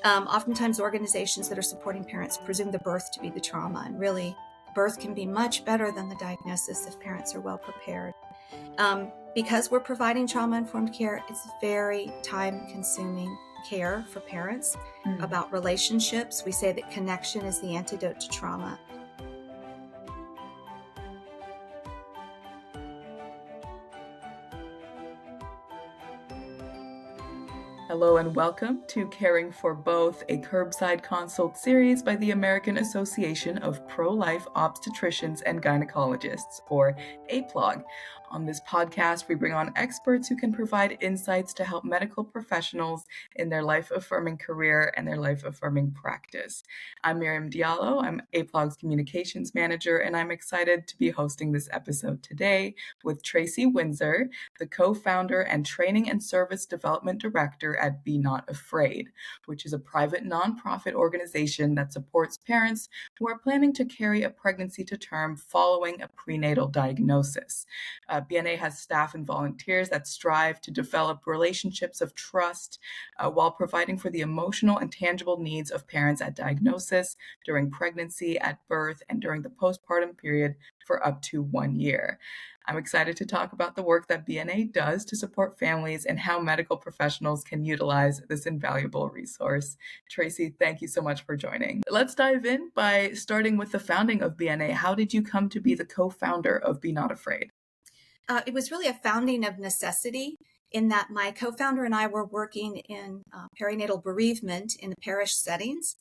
Oftentimes organizations that are supporting parents presume the birth to be the trauma, and really birth can be much better than the diagnosis if parents are well prepared. Because we're providing trauma-informed care, it's very time-consuming care for parents about relationships. We say that connection is the antidote to trauma. Hello and welcome to Caring for Both, a curbside consult series by the American Association of Pro-Life Obstetricians and Gynecologists, or APLOG. On this podcast, we bring on experts who can provide insights to help medical professionals in their life-affirming career and their life-affirming practice. I'm Miriam Diallo. I'm APLOG's communications manager, and I'm excited to be hosting this episode today with Tracy Winsor, the co-founder and training and service development director at Be Not Afraid, which is a private nonprofit organization that supports parents who are planning to carry a pregnancy to term following a prenatal diagnosis. BNA has staff and volunteers that strive to develop relationships of trust while providing for the emotional and tangible needs of parents at diagnosis, during pregnancy, at birth, and during the postpartum period for up to 1 year. I'm excited to talk about the work that BNA does to support families and how medical professionals can utilize this invaluable resource. Tracy, thank you so much for joining. Let's dive in by starting with the founding of BNA. How did you come to be the co-founder of Be Not Afraid? It was really a founding of necessity in that my co-founder and I were working in perinatal bereavement in the parish settings.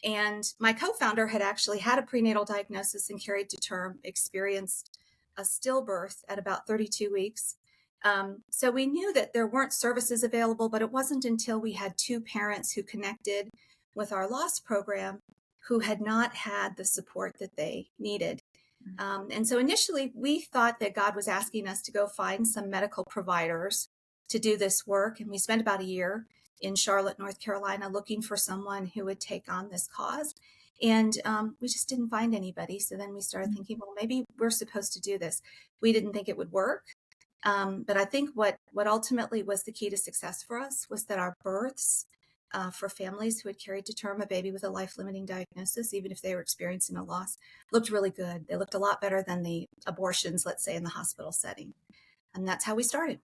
And my co-founder had actually had a prenatal diagnosis and carried to term, experienced a stillbirth at about 32 weeks. So we knew that there weren't services available, but it wasn't until we had two parents who connected with our loss program who had not had the support that they needed. And so initially we thought that God was asking us to go find some medical providers to do this work. And we spent about a year in Charlotte, North Carolina, looking for someone who would take on this cause. And we just didn't find anybody. So then we started thinking, well, maybe we're supposed to do this. We didn't think it would work. But I think what ultimately was the key to success for us was that our births for families who had carried to term a baby with a life-limiting diagnosis, even if they were experiencing a loss, looked really good. They looked a lot better than the abortions, let's say, in the hospital setting. And that's how we started.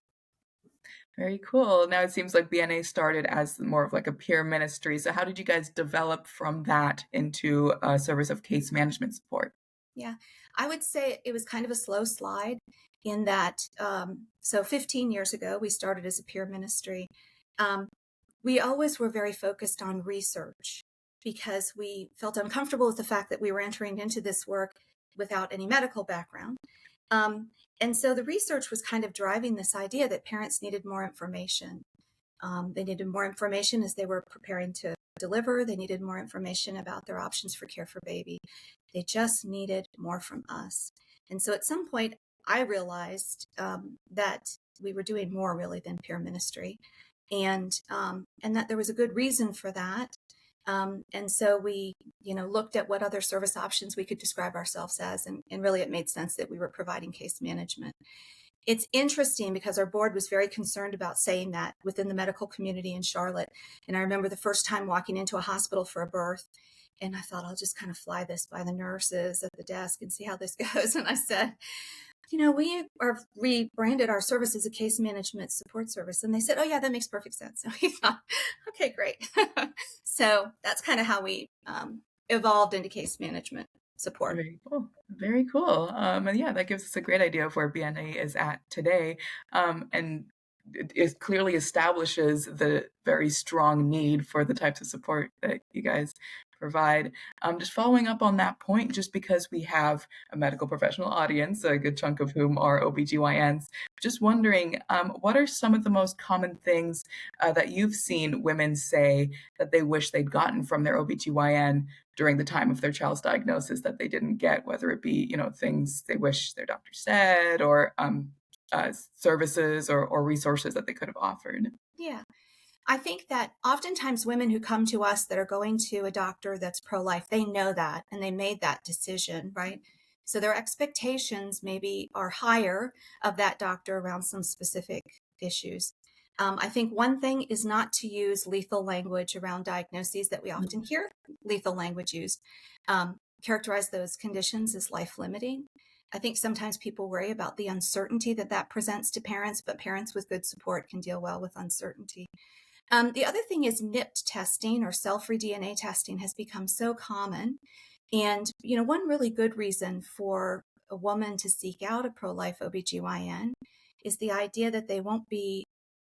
Very cool. Now it seems like BNA started as more of like a peer ministry. So how did you guys develop from that into a service of case management support? Yeah, I would say it was kind of a slow slide in that, so 15 years ago, we started as a peer ministry. We always were very focused on research because we felt uncomfortable with the fact that we were entering into this work without any medical background. And so the research was kind of driving this idea that parents needed more information. They needed more information as they were preparing to deliver. They needed more information about their options for care for baby. They just needed more from us. And so at some point, I realized that we were doing more really than peer ministry, and that there was a good reason for that. And so we, looked at what other service options we could describe ourselves as, and really it made sense that we were providing case management. It's interesting because our board was very concerned about saying that within the medical community in Charlotte. And I remember the first time walking into a hospital for a birth, and I thought, I'll just kind of fly this by the nurses at the desk and see how this goes. And I said, we rebranded our service as a case management support service. And they said, oh yeah, that makes perfect sense. So we thought, okay, great. So that's kind of how we evolved into case management support. Very cool. Very cool. And yeah, that gives us a great idea of where BNA is at today. And it clearly establishes the very strong need for the types of support that you guys provide. Just following up on that point, just because we have a medical professional audience, a good chunk of whom are OBGYNs, just wondering, what are some of the most common things that you've seen women say that they wish they'd gotten from their OBGYN during the time of their child's diagnosis that they didn't get, whether it be, things they wish their doctor said or services or resources that they could have offered? Yeah. I think that oftentimes women who come to us that are going to a doctor that's pro-life, they know that and they made that decision, right? So their expectations maybe are higher of that doctor around some specific issues. I think one thing is not to use lethal language around diagnoses that we often hear lethal language used. Characterize those conditions as life-limiting. I think sometimes people worry about the uncertainty that presents to parents, but parents with good support can deal well with uncertainty. The other thing is NIPT testing, or cell-free DNA testing, has become so common. And, one really good reason for a woman to seek out a pro-life OBGYN is the idea that they won't be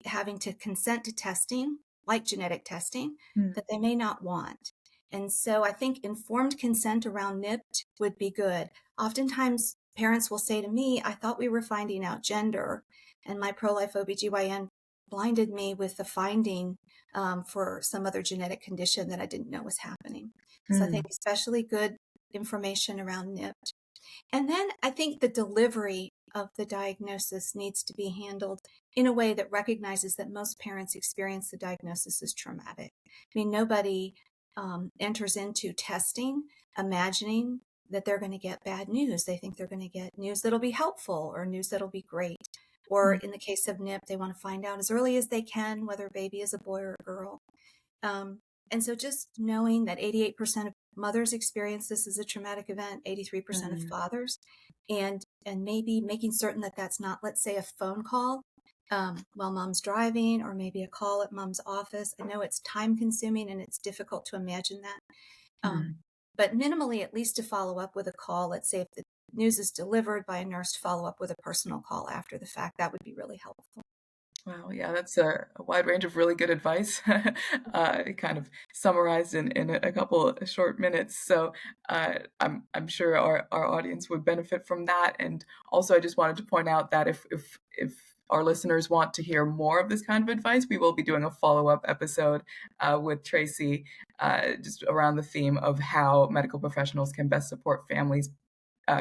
having to consent to testing, like genetic testing, that they may not want. And so I think informed consent around NIPT would be good. Oftentimes, parents will say to me, I thought we were finding out gender, and my pro-life OBGYN blinded me with the finding for some other genetic condition that I didn't know was happening. So I think especially good information around NIPT. And then I think the delivery of the diagnosis needs to be handled in a way that recognizes that most parents experience the diagnosis as traumatic. I mean, nobody enters into testing imagining that they're going to get bad news. They think they're going to get news that'll be helpful or news that'll be great. Or in the case of NIP, they want to find out as early as they can whether a baby is a boy or a girl. And so just knowing that 88% of mothers experience this as a traumatic event, 83% of fathers, and maybe making certain that that's not, let's say, a phone call while mom's driving, or maybe a call at mom's office. I know it's time consuming and it's difficult to imagine that. But minimally, at least to follow up with a call. Let's say if the news is delivered by a nurse, to follow up with a personal call after the fact. That would be really helpful. Wow, yeah, that's a wide range of really good advice, kind of summarized in a couple of short minutes. So I'm sure our audience would benefit from that. And also, I just wanted to point out that if our listeners want to hear more of this kind of advice, we will be doing a follow-up episode with Tracy, just around the theme of how medical professionals can best support families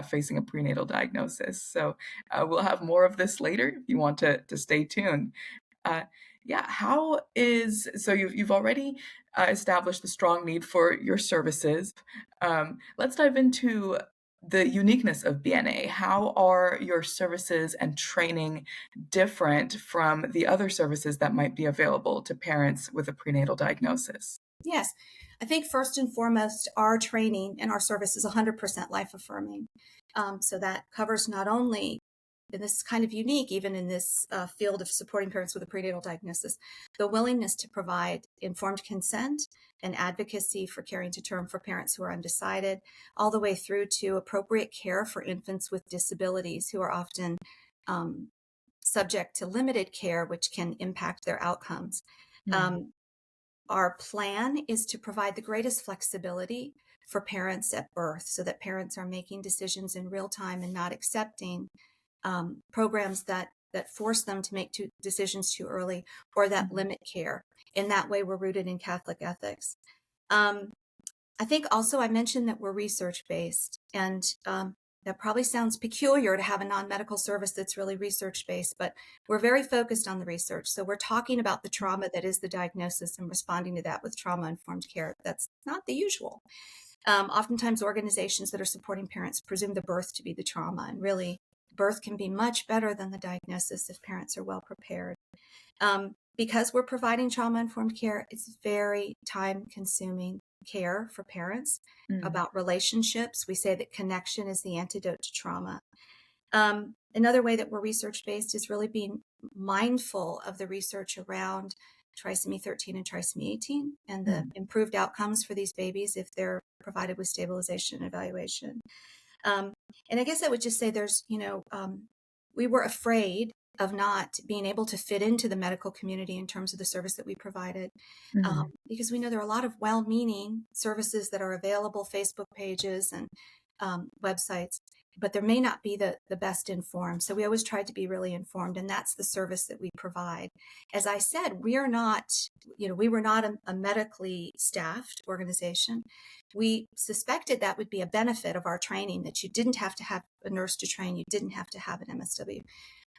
facing a prenatal diagnosis. So we'll have more of this later if you want to stay tuned. So you've already established the strong need for your services. Let's dive into the uniqueness of BNA. How are your services and training different from the other services that might be available to parents with a prenatal diagnosis? Yes. I think first and foremost, our training and our service is 100% life affirming. So that covers not only, and this is kind of unique even in this field of supporting parents with a prenatal diagnosis, the willingness to provide informed consent and advocacy for carrying to term for parents who are undecided, all the way through to appropriate care for infants with disabilities who are often subject to limited care, which can impact their outcomes. Our plan is to provide the greatest flexibility for parents at birth so that parents are making decisions in real time and not accepting programs that force them to make decisions too early or that limit care. In that way, we're rooted in Catholic ethics. I think also I mentioned that we're research-based, and that probably sounds peculiar to have a non-medical service that's really research-based, but we're very focused on the research. So we're talking about the trauma that is the diagnosis and responding to that with trauma-informed care. That's not the usual. Oftentimes organizations that are supporting parents presume the birth to be the trauma, and really birth can be much better than the diagnosis if parents are well prepared. Because we're providing trauma-informed care, it's very time-consuming care for parents about relationships. We say that connection is the antidote to trauma. Another way that we're research-based is really being mindful of the research around trisomy 13 and trisomy 18 and the improved outcomes for these babies if they're provided with stabilization and evaluation. And I guess I would just say we were afraid of not being able to fit into the medical community in terms of the service that we provided, because we know there are a lot of well-meaning services that are available, Facebook pages and websites, but there may not be the best informed. So we always tried to be really informed, and that's the service that we provide. As I said, we were not a medically staffed organization. We suspected that would be a benefit of our training, that you didn't have to have a nurse to train, you didn't have to have an MSW.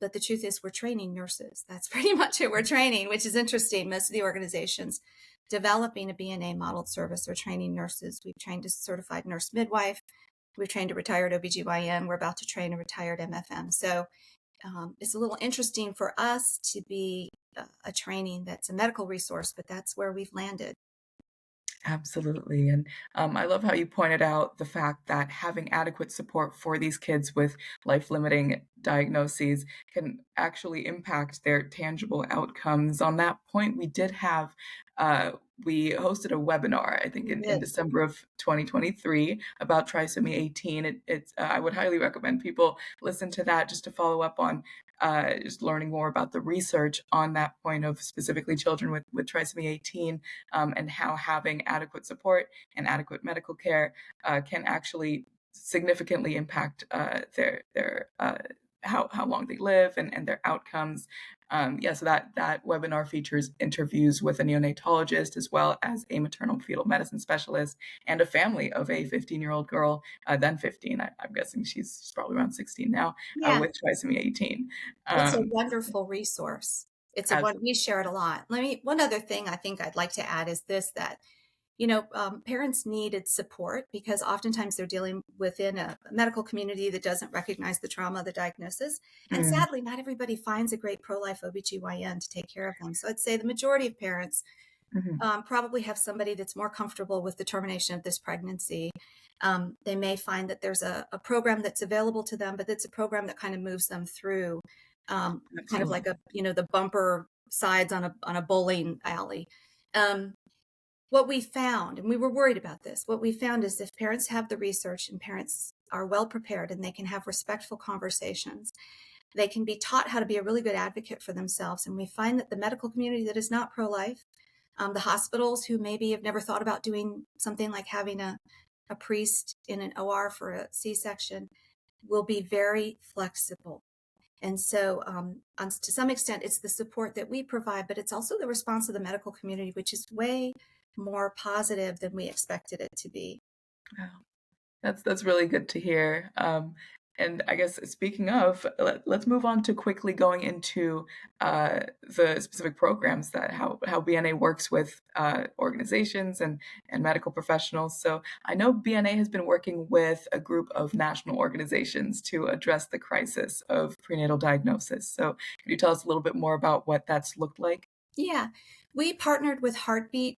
But the truth is we're training nurses. That's pretty much who we're training, which is interesting. Most of the organizations developing a BNA modeled service are training nurses. We've trained a certified nurse midwife. We've trained a retired OBGYN. We're about to train a retired MFM. So it's a little interesting for us to be a training that's a medical resource, but that's where we've landed. Absolutely. And I love how you pointed out the fact that having adequate support for these kids with life limiting diagnoses can actually impact their tangible outcomes. On that point, uh, we hosted a webinar, I think We in did. December of 2023 about trisomy 18. I would highly recommend people listen to that just to follow up on just learning more about the research on that point of specifically children with trisomy 18 and how having adequate support and adequate medical care can actually significantly impact their how long they live and their outcomes. So that webinar features interviews with a neonatologist as well as a maternal fetal medicine specialist and a family of a 15-year-old girl, then 15. I'm guessing she's probably around 16 now, Yeah, with trisomy 18. it's a Um, wonderful resource. It's a as one we share it a lot. One other thing I think I'd like to add is this, that parents needed support because oftentimes they're dealing within a medical community that doesn't recognize the trauma of the diagnosis. And mm, sadly, not everybody finds a great pro-life OBGYN to take care of them. So I'd say the majority of parents mhm, probably have somebody that's more comfortable with the termination of this pregnancy. They may find that there's a program that's available to them, but it's a program that kind of moves them through, kind of like absolutely. the bumper sides on a bowling alley. Um, what we found, and we were worried about this, what we found is if parents have the research and parents are well prepared and they can have respectful conversations, they can be taught how to be a really good advocate for themselves. And we find that the medical community that is not pro-life, the hospitals who maybe have never thought about doing something like having a priest in an OR for a C-section, will be very flexible. And so, to some extent, it's the support that we provide, but it's also the response of the medical community, which is way more positive than we expected it to be. Wow. That's really good to hear. And I guess speaking of, let's move on to quickly going into the specific programs that how BNA works with organizations and medical professionals. So I know BNA has been working with a group of national organizations to address the crisis of prenatal diagnosis. So can you tell us a little bit more about what that's looked like? Yeah, we partnered with Heartbeat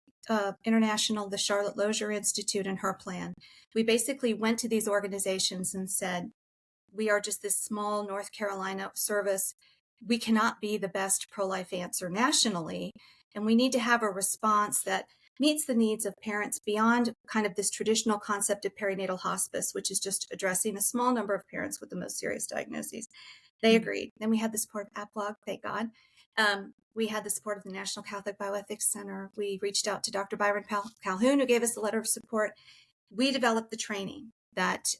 International, the Charlotte Lozier Institute, and her plan. We basically went to these organizations and said, we are just this small North Carolina service. We cannot be the best pro-life answer nationally, and we need to have a response that meets the needs of parents beyond kind of this traditional concept of perinatal hospice, which is just addressing a small number of parents with the most serious diagnoses. They Mm, agreed. Then we had the support of APLOG, thank God. We had the support of the National Catholic Bioethics Center. We reached out to Dr. Byron Calhoun, who gave us a letter of support. We developed the training that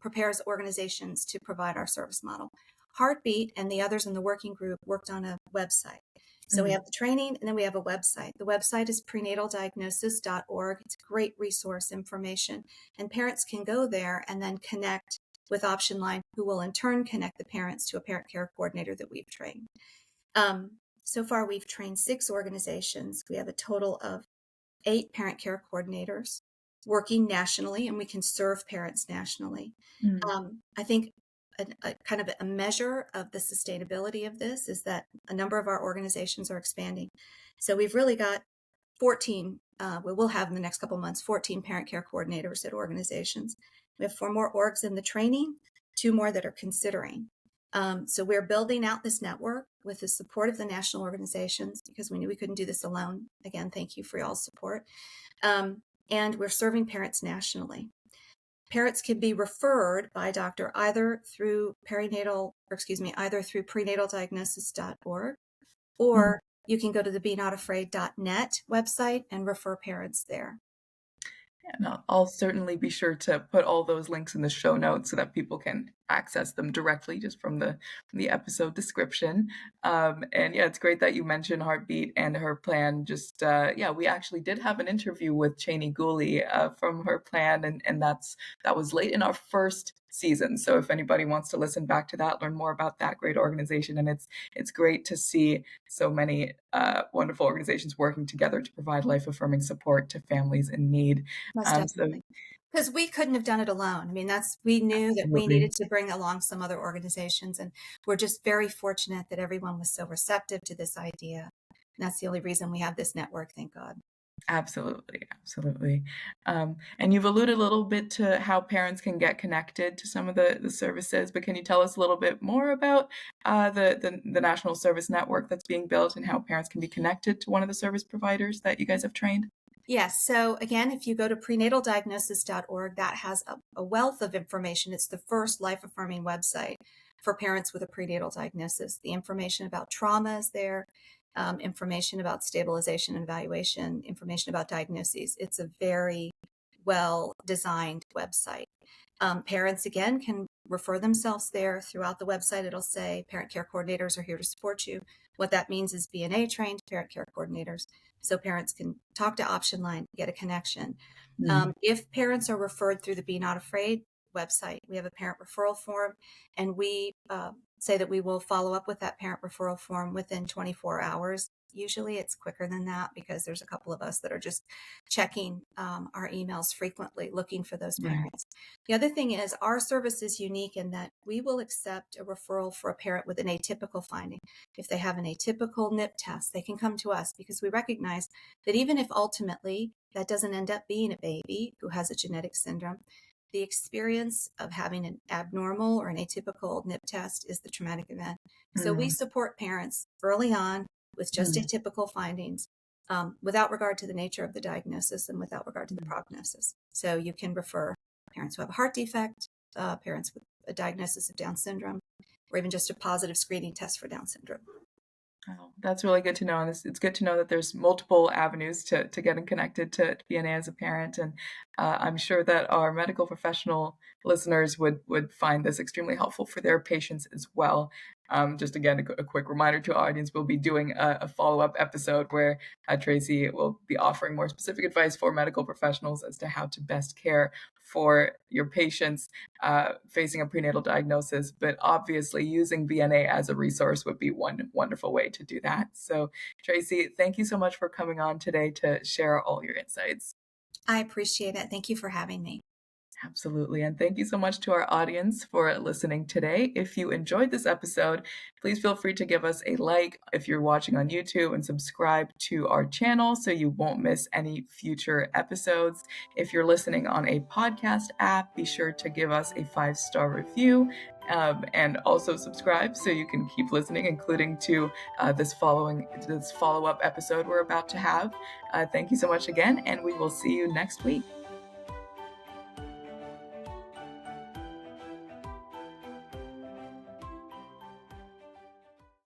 prepares organizations to provide our service model. Heartbeat and the others in the working group worked on a website. So we mm, have the training and then we have a website. The website is prenataldiagnosis.org. It's a great resource information, and parents can go there and then connect with Option Line, who will in turn connect the parents to a parent care coordinator that we've trained. So far, we've trained 6 organizations. We have a total of 8 parent care coordinators working nationally, and we can serve parents nationally. mm. I think a kind of a measure of the sustainability of this is that a number of our organizations are expanding. So we've really got 14, we will have in the next couple of months, 14 parent care coordinators at organizations. We have 4 more orgs in the training, 2 more that are considering. So we're building out this network with the support of the national organizations because we knew we couldn't do this alone. Again, thank you for y'all's support. And we're serving parents nationally. Parents can be referred by a doctor either through prenataldiagnosis.org, Mm. or you can go to the benotafraid.net website and refer parents there. And I'll certainly be sure to put all those links in the show notes so that people can access them directly just from the episode description. And yeah, it's great that you mentioned Heartbeat and her plan. Just yeah, we actually did have an interview with Cheney Gooley from her plan, and that was late in our first season. So if anybody wants to listen back to that, learn more about that great organization, and it's great to see so many wonderful organizations working together to provide life affirming support to families in need. Most So definitely. Because we couldn't have done it alone. I mean, we knew that we Absolutely. needed to bring along some other organizations, and we're just very fortunate that everyone was so receptive to this idea. And that's the only reason we have this network, thank God. Absolutely, absolutely. And you've alluded a little bit to how parents can get connected to some of the services, but can you tell us a little bit more about the national service network that's being built and how parents can be connected to one of the service providers that you guys have trained? Yes. So again, if you go to prenataldiagnosis.org, that has a wealth of information. It's the first life affirming website for parents with a prenatal diagnosis. The information about trauma is there, information about stabilization and evaluation, information about diagnoses. It's a very well designed website. Parents, again, can refer themselves there. Throughout the website. It'll say parent care coordinators are here to support you. What that means is BNA trained parent care coordinators. So parents can talk to Option Line, get a connection. Mm. If parents are referred through the Be Not Afraid website, we have a parent referral form, and we say that we will follow up with that parent referral form within 24 hours. Usually it's quicker than that because there's a couple of us that are just checking our emails frequently, looking for those Right. parents. The other thing is our service is unique in that we will accept a referral for a parent with an atypical finding. If they have an atypical NIP test, they can come to us because we recognize that even if ultimately that doesn't end up being a baby who has a genetic syndrome, the experience of having an abnormal or an atypical NIP test is the traumatic event. So we Mm. support parents early on with just Mm. atypical findings, without regard to the nature of the diagnosis and without regard to the prognosis. So you can refer parents who have a heart defect, parents with a diagnosis of Down syndrome, or even just a positive screening test for Down syndrome. Oh, that's really good to know. And it's good to know that there's multiple avenues to getting connected to BNA as a parent. And I'm sure that our medical professional listeners would find this extremely helpful for their patients as well. Just again, a quick reminder to our audience, we'll be doing a follow-up episode where Tracy will be offering more specific advice for medical professionals as to how to best care for your patients facing a prenatal diagnosis, but obviously using BNA as a resource would be one wonderful way to do that. So, Tracy, thank you so much for coming on today to share all your insights. I appreciate it. Thank you for having me. Absolutely. And thank you so much to our audience for listening today. If you enjoyed this episode, please feel free to give us a like if you're watching on YouTube and subscribe to our channel so you won't miss any future episodes. If you're listening on a podcast app, be sure to give us a 5-star review. And also subscribe so you can keep listening, including to this follow-up episode we're about to have. Thank you so much again, and we will see you next week.